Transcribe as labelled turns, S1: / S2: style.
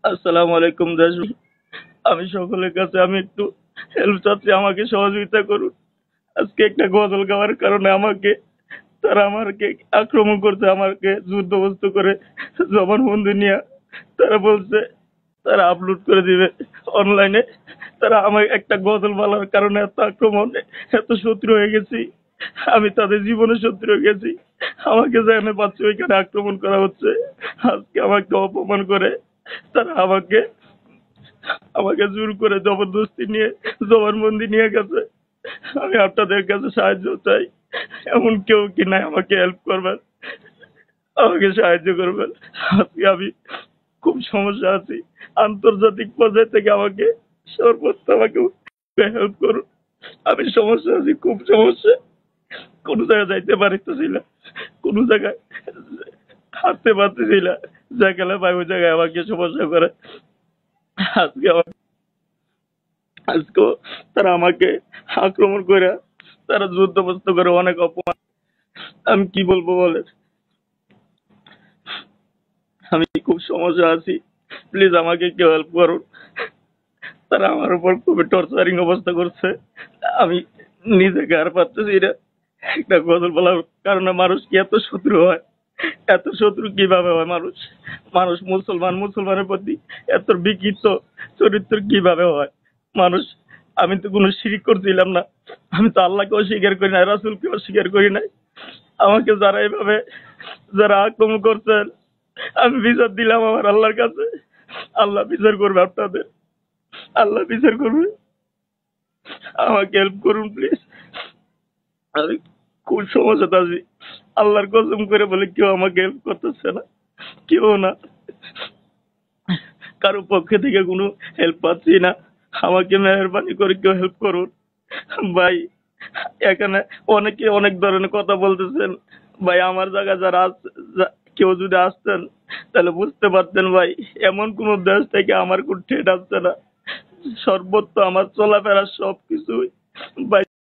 S1: আসসালামু আলাইকুম দেশ। আমি সকলের কাছে আমি একটু হেল্প চাচ্ছি, আমাকে সহযোগিতা করুন। আজকে একটা গজল গাওয়ার কারণে তারা আমাকে আক্রমণ করছে, আমাকে যুদ্ধবস্ত করে জবানবন্দি নিয়ে তারা বলছে তারা আপলোড করে দিবে অনলাইনে। তারা আমার একটা গজল বলার কারণে এত আক্রমণ, এত শত্রু হয়ে গেছি। আমি তাদের জীবনে শত্রু হয়ে গেছি। আমাকে যেখানে পাচ্ছে ওইখানে আক্রমণ করা হচ্ছে। আজকে আমাকে অপমান করে তারা আমাকে আমাকে জোর করে জবরদস্তি নিয়ে জবানবন্দি নিয়ে গেছে। আমি আপনাদের কাছে সাহায্য চাই। এমন কেউ কি নাই আমাকে হেল্প করবেন, আমাকে সাহায্য করবেন। আজকে আমি খুব সমস্যা আছি। আন্তর্জাতিক পর্যায়ে থেকে আমাকে সর্বোচ্চ আমাকে হেল্প করুন। আমি সমস্যা আছি, খুব সমস্যা। কোনো জায়গায় যাইতে পারতেছি না, কোনো জায়গায় হাঁটতে পারতেছি না। যেখানে পাই ওই জায়গায় আমাকে সমস্যা করে। আজকে আজকেও তারা আমাকে আক্রমণ করে, তারা যুদ্ধবস্ত করে, অনেক অপমান। আমি কি বলবো বলেন? আমি খুব সমস্যা আছি, প্লিজ আমাকে কেউ হেল্প করুন। তারা আমার উপর খুবই টর্চারিং অবস্থা করছে। আমি নিজেকে আর পারতেছি না। একটা গজল বলার কারণে মানুষ কি এত শত্রু হয়? এত শত্রু কিভাবে হয় মানুষ? মানুষ মুসলমানের প্রতি এত বিকৃত চরিত্র কিভাবে হয় মানুষ? আমি তো কোনো শিরিক করছিলাম না, আমি তো আল্লাহকে অস্বীকার করি নাই, রাসূলকে অস্বীকার করি নাই। আমাকে যারা এভাবে যারা আক্রমণ করছেন, আমি বিচার দিলাম আমার আল্লাহর কাছে। আল্লাহ বিচার করবে আপনাদের, আল্লাহ বিচার করবে। আমাকে হেল্প করুন প্লিজ। আমি খুব সমস্যাতে আছি। আল্লাহর কসম করে বলে কেউ আমাকে হেল্প করতেছে না, কেউ না। কারো পক্ষে থেকে কোনো হেল্প পাচ্ছি না। আমাকে মেহরবানি করে কেউ হেল্প করুন ভাই। এখানে অনেকে অনেক ধরনের কথা বলতেছেন ভাই। আমার জায়গায় কেউ যদি আসতেন তাহলে বুঝতে পারতেন ভাই। এমন কোন দেশ থেকে আমার কোন ঠেট আসছে না। সর্বত্র আমার চলাফেরা সবকিছু ভাই